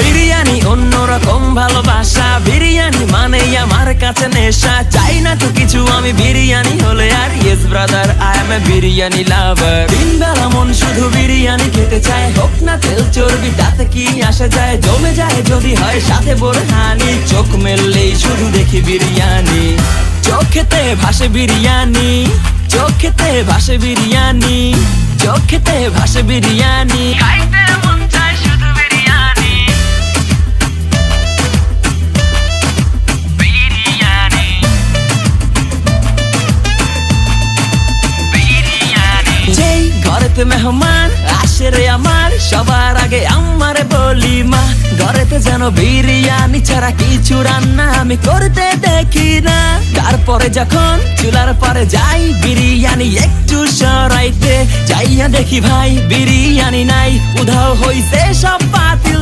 বিরিয়ানি অন্যরকম ভালোবাসা, বিরিয়ানি মানেই আমার কাছে নেশা। চাই না তো কিছু আমি বিরিয়ানি হলে আর, yes brother I M A biryani লাভার। দিন বেলা মন শুধু বিরিয়ানি খেতে চায়, হোক না তেল চর্বি তাতে কি আসে যায়। জমে যায় যদি হয় সাথে বোরহানি, চোখ মেললেই শুধু দেখি বিরিয়ানি। চোখেতে ভাসে বিরিয়ানি, চোখেতে ভাসে বিরিয়ানি, চোখেতে ভাসে বিরিয়ানি। খাইতে মন চায় শুধু বিরিয়ানি, বিরিয়ানি, বিরিয়ানি। যেই ঘরেতে মেহমান আসে রে আমার, সবার আগে আমারে বলি মা। ঘরেতে যেন বিরিয়ানি ছাড়া কিছু রান্না আমি করতে দেখি না। তারপরে যখন চুলার পরে যাই বিরিয়ানি একটু সরাইতে, যাইয়া দেখি ভাই বিরিয়ানি নাই, উধাও হইছে সব বাতিল